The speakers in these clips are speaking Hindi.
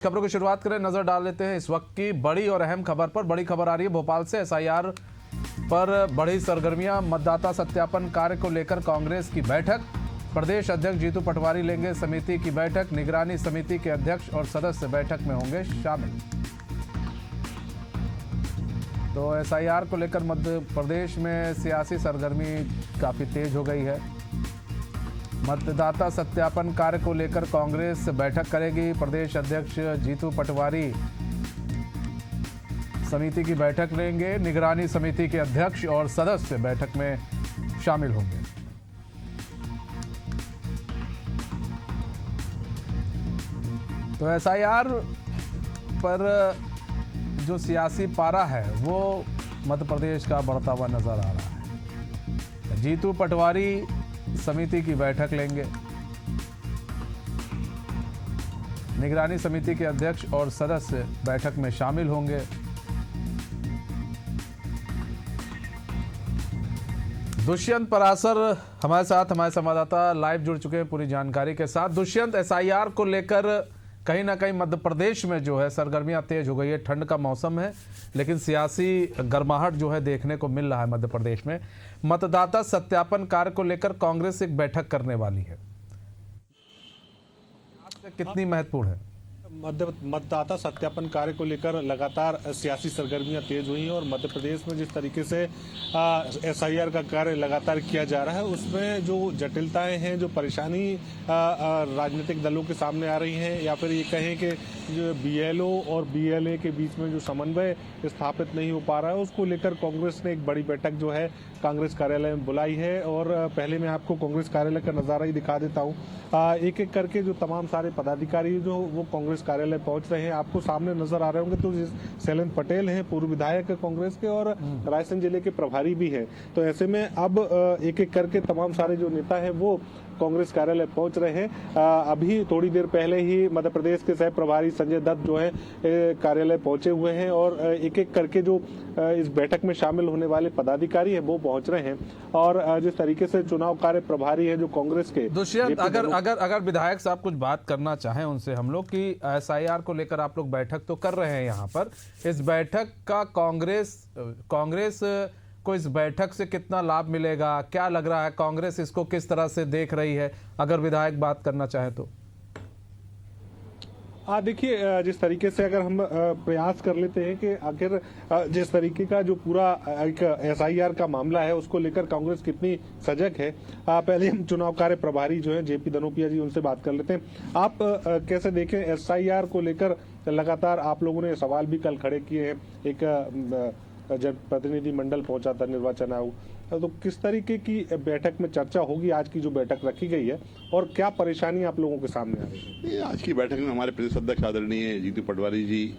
खबरों की शुरुआत करें, नजर डाल लेते हैं इस वक्त की बड़ी और अहम खबर पर। बड़ी खबर आ रही है भोपाल से। एसआईआर पर बढ़ी सरगर्मियां, मतदाता सत्यापन कार्य को लेकर कांग्रेस की बैठक। प्रदेश अध्यक्ष जीतू पटवारी लेंगे समिति की बैठक। निगरानी समिति के अध्यक्ष और सदस्य बैठक में होंगे शामिल। तो एसआईआर को लेकर मध्य प्रदेश में सियासी सरगर्मी काफी तेज हो गई है। मतदाता सत्यापन कार्य को लेकर कांग्रेस बैठक करेगी। प्रदेश अध्यक्ष जीतू पटवारी समिति की बैठक लेंगे। निगरानी समिति के अध्यक्ष और सदस्य बैठक में शामिल होंगे। तो एसआईआर पर जो सियासी पारा है वो मध्य प्रदेश का बढ़ता हुआ नजर आ रहा है। जीतू पटवारी समिति की बैठक लेंगे। निगरानी समिति के अध्यक्ष और सदस्य बैठक में शामिल होंगे। दुष्यंत परासर हमारे साथ, हमारे संवाददाता लाइव जुड़ चुके हैं पूरी जानकारी के साथ। दुष्यंत, एसआईआर को लेकर कहीं ना कहीं मध्य प्रदेश में जो है सरगर्मियां तेज हो गई है। ठंड का मौसम है लेकिन सियासी गर्माहट जो है देखने को मिल रहा है मध्य प्रदेश में। मतदाता सत्यापन कार्य को लेकर कांग्रेस एक बैठक करने वाली है, कितनी महत्वपूर्ण है? मतदाता सत्यापन कार्य को लेकर लगातार सियासी सरगर्मियां तेज हुई हैं और मध्य प्रदेश में जिस तरीके से एसआईआर का कार्य लगातार किया जा रहा है उसमें जो जटिलताएं हैं, जो परेशानी राजनीतिक दलों के सामने आ रही हैं, या फिर ये कहें कि जो बीएलओ और बीएलए के बीच में जो समन्वय स्थापित नहीं हो पा रहा है, उसको लेकर कांग्रेस ने एक बड़ी बैठक जो है कांग्रेस कार्यालय में बुलाई है। और पहले मैं आपको कांग्रेस कार्यालय का नजारा ही दिखा देता हूँ। एक एक करके जो तमाम सारे पदाधिकारी जो वो कांग्रेस कार्यालय पहुंच रहे हैं, आपको सामने नजर आ रहे होंगे। तो शैलेंद्र पटेल हैं, पूर्व विधायक कांग्रेस के और रायसेन जिले के प्रभारी भी हैं। तो ऐसे में अब एक एक करके तमाम सारे जो नेता हैं वो कांग्रेस कार्यालय पहुंच रहे हैं। अभी थोड़ी देर पहले ही मध्य प्रदेश के सह प्रभारी संजय दत्त जो है कार्यालय पहुंचे हुए हैं और एक एक करके जो इस बैठक में शामिल होने वाले पदाधिकारी हैं वो पहुंच रहे हैं। और जिस तरीके से चुनाव कार्य प्रभारी है जो कांग्रेस के। दुष्यंत, अगर विधायक साहब कुछ बात करना चाहें उनसे हम लोग कि एसआईआर को लेकर आप लोग बैठक तो कर रहे हैं यहाँ पर, इस बैठक का कांग्रेस को इस बैठक से कितना लाभ मिलेगा, क्या लग रहा है? कांग्रेस इसको किस तरह से देख रही है? अगर विधायक बात करना चाहे तो। देखिए, जिस तरीके से अगर हम प्रयास कर लेते हैं कि आखिर जिस तरीके का जो पूरा एक एसआईआर का मामला है उसको लेकर कांग्रेस कितनी सजग है, पहले हम चुनाव कार्य प्रभारी जो है जेपी दनोपिया जी, उनसे बात कर लेते हैं। आप कैसे देखें एसआईआर को लेकर? लगातार आप लोगों ने सवाल भी कल खड़े किए हैं। एक जब प्रतिनिधि मंडल पहुंचा था निर्वाचन आयोग, तो किस तरीके की बैठक में चर्चा होगी? आज की जो बैठक रखी गई है और क्या परेशानी आप लोगों के सामने आ रही है? आज की बैठक में हमारे प्रदेश अध्यक्ष आदरणीय जीतू पटवारी जी,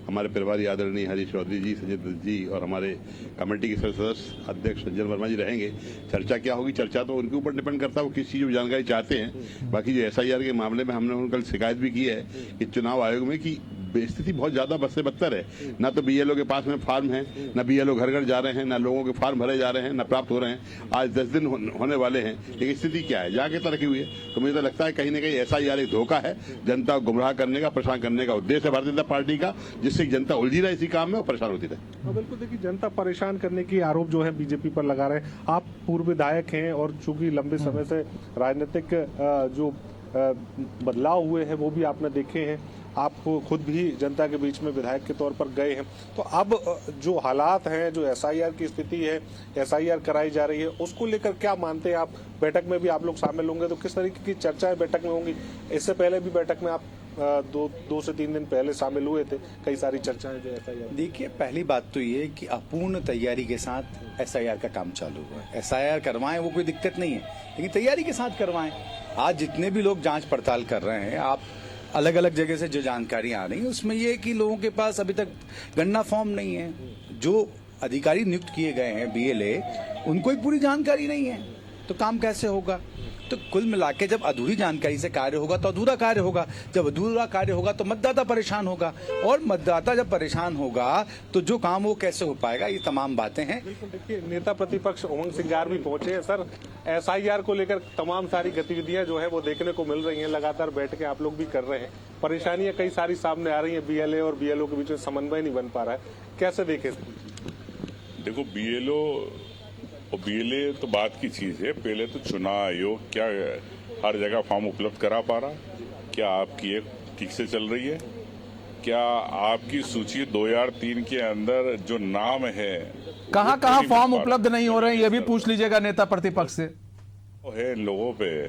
हमारे प्रभारी आदरणीय हरीश चौधरी जी, संजय दत्त जी और हमारे कमेटी के सदस्य अध्यक्ष संजय वर्मा जी रहेंगे। चर्चा क्या होगी? चर्चा तो उनके ऊपर डिपेंड करता है, वो किस चीज की जानकारी चाहते हैं। बाकी जो एसआईआर के मामले में हमने उनको कल शिकायत भी की है कि चुनाव आयोग में की स्थिति बहुत ज्यादा बद से बदतर है। ना तो बीएलओ के पास में फार्म है, ना बीएलओ घर घर जा रहे हैं, ना लोगों के फार्म भरे जा रहे हैं, ना प्राप्त हो रहे हैं। आज 10 दिन होने वाले हैं, लेकिन स्थिति क्या है? जाके तरक्की हुई है। तो मुझे तो लगता है कहीं ना कहीं एसआईआर एक धोखा है, जनता को गुमराह करने का, परेशान करने का उद्देश्य है भारतीय जनता पार्टी का, जिससे जनता उलझी रहे इसी काम में और परेशान होती रहे। बिल्कुल, देखिए, जनता परेशान करने की आरोप जो है बीजेपी पर लगा रहे हैं। आप पूर्व विधायक हैं और चूंकि लंबे समय से राजनीतिक जो बदलाव हुए हैं वो भी आपने देखे हैं, आप खुद भी जनता के बीच में विधायक के तौर पर गए हैं। तो अब जो हालात हैं, जो एसआईआर की स्थिति है, एसआईआर कराई जा रही है, उसको लेकर क्या मानते हैं आप? बैठक में भी आप लोग शामिल होंगे तो किस तरीके की चर्चाएं बैठक में होंगी? इससे पहले भी बैठक में आप दो से 3 दिन पहले शामिल हुए थे, कई सारी चर्चाएं जो एसआईआर। देखिए, पहली बात तो ये कि अपूर्ण तैयारी के साथ एसआईआर का काम चालू हुआ है। एसआईआर करवाएं वो कोई दिक्कत नहीं है, लेकिन तैयारी के साथ करवाएं। आज जितने भी लोग जांच पड़ताल कर रहे हैं, आप अलग अलग जगह से जो जानकारी आ रही है उसमें ये है कि लोगों के पास अभी तक गणना फॉर्म नहीं है। जो अधिकारी नियुक्त किए गए हैं बीएलए, उनको ही पूरी जानकारी नहीं है, तो काम कैसे होगा? तो कुल मिला के जब अधूरी जानकारी से कार्य होगा तो अधूरा कार्य होगा, जब अधूरा कार्य होगा तो मतदाता परेशान होगा, और मतदाता जब परेशान होगा तो जो काम वो कैसे हो पाएगा, ये तमाम बातें हैं। बिल्कुल, देखिए नेता प्रतिपक्ष उमंग सिंगार भी पहुंचे हैं सर। एसआईआर को लेकर तमाम सारी गतिविधियां जो है वो देखने को मिल रही हैं, लगातार बैठकें आप लोग भी कर रहे हैं, परेशानियां कई सारी सामने आ रही हैं, बीएलए और बीएलओ के बीच में समन्वय नहीं बन पा रहा है, कैसे देखें? देखो, बीएलओ और बीएलए तो बात की चीज है। पहले तो चुनाव आयोग क्या हर जगह फॉर्म उपलब्ध करा पा रहा? क्या आपकी एक ठीक से चल रही है? क्या आपकी सूची 2003 के अंदर जो नाम है कहाँ फॉर्म उपलब्ध नहीं हो रहे हैं, ये भी पूछ लीजिएगा नेता प्रतिपक्ष से। वो है लोगों पे,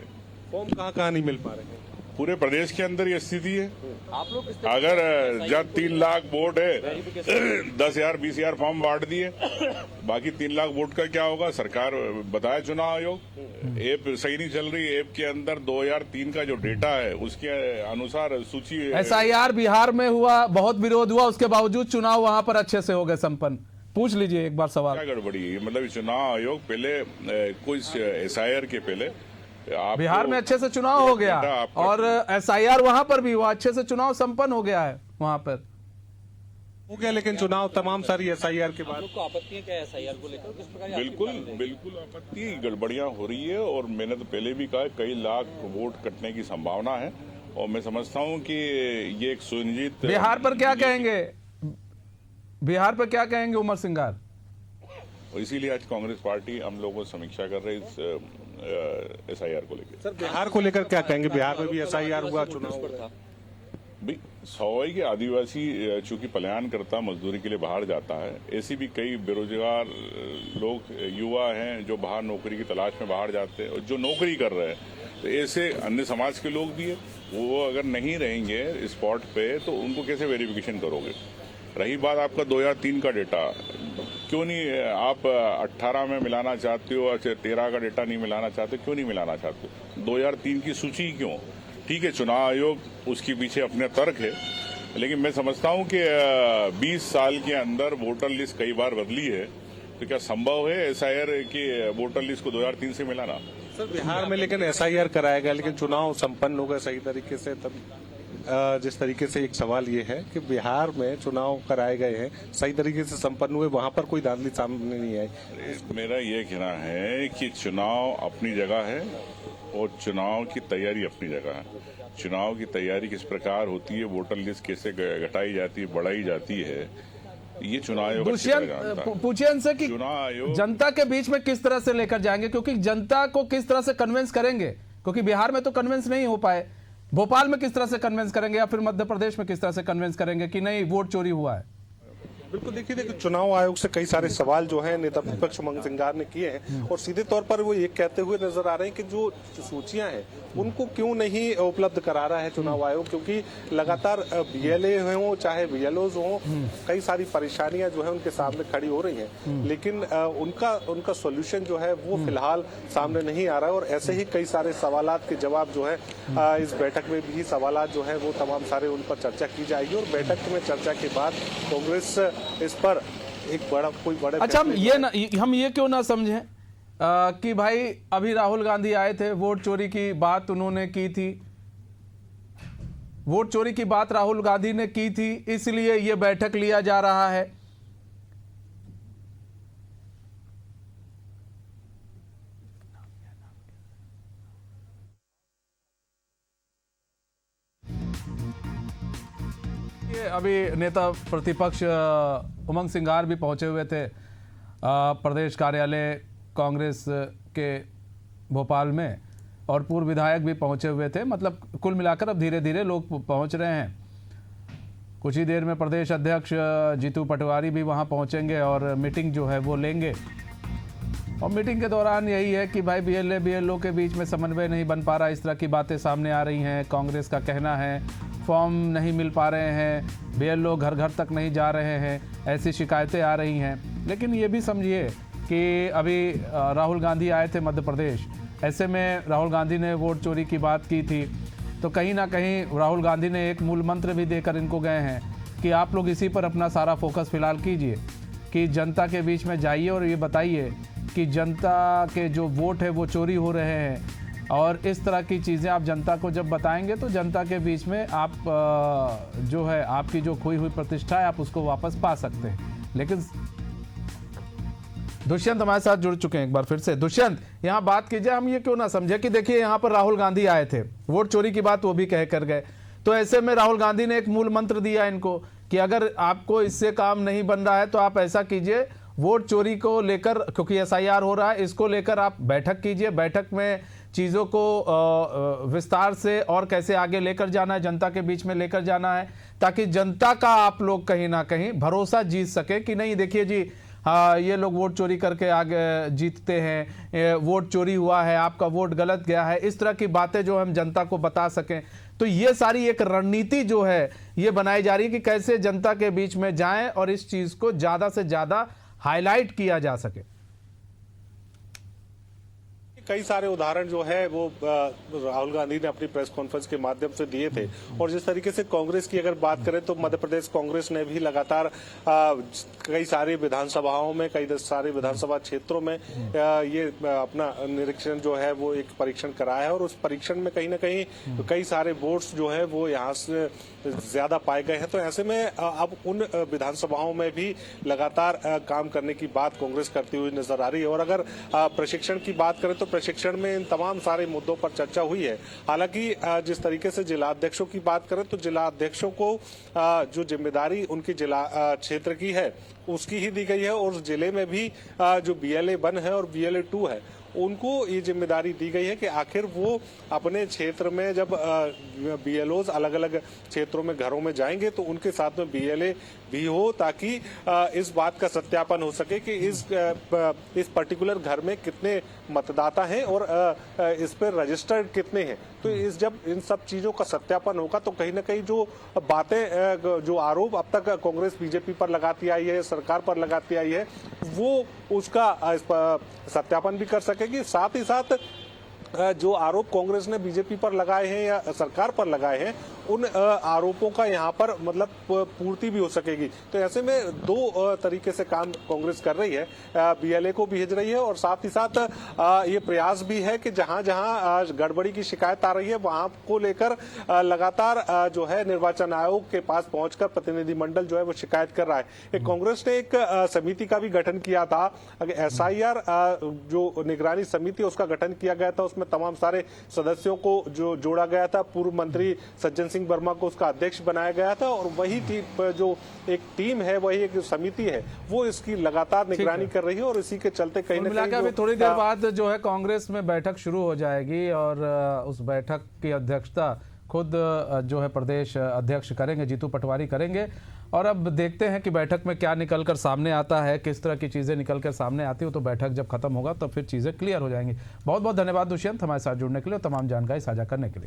फॉर्म कहाँ नहीं मिल पा रहे हैं? पूरे प्रदेश के अंदर ये स्थिति है। अगर जब 3 लाख वोट है 10,000 20,000 फॉर्म बांट दिए, बाकी 3 लाख वोट का क्या होगा? सरकार बताए चुनाव आयोग ऐप सही नहीं चल रही। ऐप के अंदर 2003 का जो डेटा है उसके अनुसार सूची एसआईआर बिहार में हुआ, बहुत विरोध हुआ, उसके बावजूद चुनाव वहां पर अच्छे से हो गए संपन्न। पूछ लीजिए एक बार सवाल। क्या गड़बड़ी है? मतलब चुनाव आयोग पहले कुछ एसआईआर के पहले बिहार में अच्छे से चुनाव हो गया और एसआईआर वहां पर भी हुआ, अच्छे से चुनाव संपन्न हो गया है वहां पर हो गया, लेकिन चुनाव तमाम सारी एसआईआर के बाद आपको आपत्ति है क्या एसआईआर को लेकर? किस प्रकार बिल्कुल आपत्ति, गड़बड़ियां हो रही है। और मैंने तो पहले भी कहा कई लाख वोट कटने की संभावना है, और मैं समझता हूं कि ये एक सुनिश्चित। बिहार पर क्या कहेंगे, बिहार पर क्या कहेंगे उमर सिंगार? इसीलिए आज कांग्रेस पार्टी हम लोगों समीक्षा कर रहे इस एसआईआर को लेकर। सर बिहार को लेकर क्या कहेंगे? बिहार में भी एसआईआर हुआ, चुनाव था भाई सवाई के आदिवासी चूंकि पलायन करता मजदूरी के लिए बाहर जाता है, ऐसी भी कई बेरोजगार लोग युवा हैं जो बाहर नौकरी की तलाश में बाहर जाते हैं और जो नौकरी कर रहे हैं, तो ऐसे अन्य समाज के लोग भी है, वो अगर नहीं रहेंगे स्पॉट पे तो उनको कैसे वेरिफिकेशन करोगे? रही बात आपका 2003 का डेटा, क्यों नहीं आप 18 में मिलाना चाहते हो, 13 का डेटा नहीं मिलाना चाहते, क्यों नहीं मिलाना चाहते? 2003 की सूची क्यों? ठीक है, चुनाव आयोग उसके पीछे अपने तर्क है, लेकिन मैं समझता हूं कि 20 साल के अंदर वोटर लिस्ट कई बार बदली है, तो क्या संभव है एसआईआर की वोटर लिस्ट को 2003 से मिलाना? सर बिहार में लेकिन एसआईआर कराया गया, लेकिन चुनाव संपन्न होगा सही तरीके से। तब जिस तरीके से एक सवाल ये है कि बिहार में चुनाव कराए गए हैं, सही तरीके से संपन्न हुए, वहां पर कोई धांधली सामने नहीं आई। मेरा ये कहना है कि चुनाव अपनी जगह है और चुनाव की तैयारी अपनी जगह है। चुनाव की तैयारी किस प्रकार होती है, वोटर लिस्ट कैसे घटाई जाती है, बढ़ाई जाती है, ये चुनाव आयोग पूछिए इनसे कि चुनाव आयोग जनता के बीच में किस तरह से लेकर जाएंगे, क्योंकि जनता को किस तरह से कन्विंस करेंगे, क्योंकि बिहार में तो कन्विंस नहीं हो पाए, भोपाल में किस तरह से कन्विंस करेंगे या फिर मध्य प्रदेश में किस तरह से कन्विंस करेंगे कि नहीं वोट चोरी हुआ है? बिल्कुल, देखिए चुनाव आयोग से कई सारे सवाल जो है नेता प्रतिपक्ष उमंग सिंगार ने किए हैं, और सीधे तौर पर वो ये कहते हुए नजर आ रहे हैं कि जो सूचियां हैं उनको क्यों नहीं उपलब्ध करा रहा है चुनाव आयोग, क्योंकि लगातार बीएलए हो चाहे बीएलओज हो, कई सारी परेशानियां जो है उनके सामने खड़ी हो रही हैं, लेकिन उनका सोल्यूशन जो है वो फिलहाल सामने नहीं आ रहा है। और ऐसे ही कई सारे सवालात के जवाब जो है इस बैठक में भी सवालात जो है वो तमाम सारे उन पर चर्चा की जाएगी, और बैठक में चर्चा के बाद कांग्रेस इस पर एक कोई बड़े अच्छा, हम ये क्यों ना समझें कि भाई अभी राहुल गांधी आए थे, वोट चोरी की बात उन्होंने की थी, वोट चोरी की बात राहुल गांधी ने की थी, इसलिए ये बैठक लिया जा रहा है। अभी नेता प्रतिपक्ष उमंग सिंगार भी पहुंचे हुए थे प्रदेश कार्यालय कांग्रेस के भोपाल में, और पूर्व विधायक भी पहुंचे हुए थे। मतलब कुल मिलाकर अब धीरे धीरे लोग पहुंच रहे हैं। कुछ ही देर में प्रदेश अध्यक्ष जीतू पटवारी भी वहां पहुंचेंगे और मीटिंग जो है वो लेंगे, और मीटिंग के दौरान यही है कि भाई बीएलए बीएलओ के बीच में समन्वय नहीं बन पा रहा, इस तरह की बातें सामने आ रही हैं। कांग्रेस का कहना है फॉर्म नहीं मिल पा रहे हैं, बीएलओ घर घर तक नहीं जा रहे हैं, ऐसी शिकायतें आ रही हैं। लेकिन ये भी समझिए कि अभी राहुल गांधी आए थे मध्य प्रदेश, ऐसे में राहुल गांधी ने वोट चोरी की बात की थी, तो कहीं ना कहीं राहुल गांधी ने एक मूल मंत्र भी देकर इनको गए हैं कि आप लोग इसी पर अपना सारा फोकस फिलहाल कीजिए, कि जनता के बीच में जाइए और ये बताइए कि जनता के जो वोट है वो चोरी हो रहे हैं, और इस तरह की चीज़ें आप जनता को जब बताएंगे तो जनता के बीच में आप जो है आपकी जो खोई हुई प्रतिष्ठा है आप उसको वापस पा सकते हैं। लेकिन दुष्यंत हमारे साथ जुड़ चुके हैं एक बार फिर से। दुष्यंत, यहाँ बात कीजिए, हम ये क्यों ना समझे कि देखिए यहाँ पर राहुल गांधी आए थे, वोट चोरी की बात वो भी कह कर गए, तो ऐसे में राहुल गांधी ने एक मूल मंत्र दिया इनको कि अगर आपको इससे काम नहीं बन रहा है तो आप ऐसा कीजिए, वोट चोरी को लेकर, क्योंकि एसआईआर हो रहा है, इसको लेकर आप बैठक कीजिए, बैठक में चीज़ों को विस्तार से और कैसे आगे लेकर जाना है, जनता के बीच में लेकर जाना है, ताकि जनता का आप लोग कहीं ना कहीं भरोसा जीत सके कि नहीं देखिए जी, हाँ ये लोग वोट चोरी करके आगे जीतते हैं, वोट चोरी हुआ है, आपका वोट गलत गया है, इस तरह की बातें जो हम जनता को बता सकें। तो ये सारी एक रणनीति जो है ये बनाई जा रही है कि कैसे जनता के बीच में जाएं और इस चीज को ज्यादा से ज्यादा हाईलाइट किया जा सके। कई सारे उदाहरण जो है वो राहुल गांधी ने अपनी प्रेस कॉन्फ्रेंस के माध्यम से दिए थे। और जिस तरीके से कांग्रेस की अगर बात करें तो मध्य प्रदेश कांग्रेस ने भी लगातार कई सारी विधानसभाओं में, कई सारे विधानसभा क्षेत्रों में ये अपना निरीक्षण जो है वो एक परीक्षण कराया है। और उस परीक्षण में कहीं ना कहीं कई सारे वोट्स जो है वो यहाँ से ज्यादा पाए गए हैं। तो ऐसे में अब उन विधानसभाओं में भी लगातार काम करने की बात कांग्रेस करती हुई नजर आ रही है। और अगर प्रशिक्षण की बात करें तो प्रशिक्षण में इन तमाम सारे मुद्दों पर चर्चा हुई है। हालांकि जिस तरीके से जिला अध्यक्षों की बात करें तो जिला अध्यक्षों को जो जिम्मेदारी उनकी जिला क्षेत्र की है उसकी ही दी गई है। और जिले में भी जो BLA 1 है और BLA 2 है उनको ये जिम्मेदारी दी गई है कि आखिर वो अपने क्षेत्र में जब BLOs अलग अलग क्षेत्रों में घरों में जाएंगे तो उनके साथ में BLA भी हो, ताकि इस बात का सत्यापन हो सके कि इस पर्टिकुलर घर में कितने मतदाता हैं और इस पर रजिस्टर्ड कितने हैं। तो जब इन सब चीजों का सत्यापन होगा तो कहीं ना कहीं जो बातें, जो आरोप अब तक कांग्रेस BJP पर लगाती आई है, सरकार पर लगाती आई है, वो उसका सत्यापन भी कर सकेगी। साथ ही साथ जो आरोप कांग्रेस ने BJP पर लगाए हैं या सरकार पर लगाए हैं उन आरोपों का यहाँ पर मतलब पूर्ति भी हो सकेगी। तो ऐसे में दो तरीके से काम कांग्रेस कर रही है, BLA को भेज रही है और साथ ही साथ ये प्रयास भी है कि जहां जहां गड़बड़ी की शिकायत आ रही है वहां को लेकर लगातार जो है निर्वाचन आयोग के पास पहुंचकर प्रतिनिधिमंडल जो है वो शिकायत कर रहा है। कांग्रेस ने एक समिति का भी गठन किया था, SIR जो निगरानी समिति उसका गठन किया गया था, उसमें तमाम सारे सदस्यों को जो जोड़ा गया था, पूर्व मंत्री सज्जन सिंह वर्मा को उसका अध्यक्ष बनाया गया था। और वही जो एक टीम है, वही एक समिति है, वो इसकी लगातार निगरानी कर रही है। और इसी के चलते कहीं ना कहीं अभी थोड़ी देर बाद जो है कांग्रेस में बैठक शुरू हो जाएगी और उस बैठक की अध्यक्षता खुद जो है प्रदेश अध्यक्ष करेंगे, जीतू पटवारी करेंगे। और अब देखते हैं कि बैठक में क्या निकलकर सामने आता है, किस तरह की चीज़ें निकलकर सामने आती हो। तो बैठक जब खत्म होगा तो फिर चीज़ें क्लियर हो जाएंगी। बहुत बहुत धन्यवाद दुष्यंत हमारे साथ जुड़ने के लिए और तमाम जानकारी साझा करने के लिए।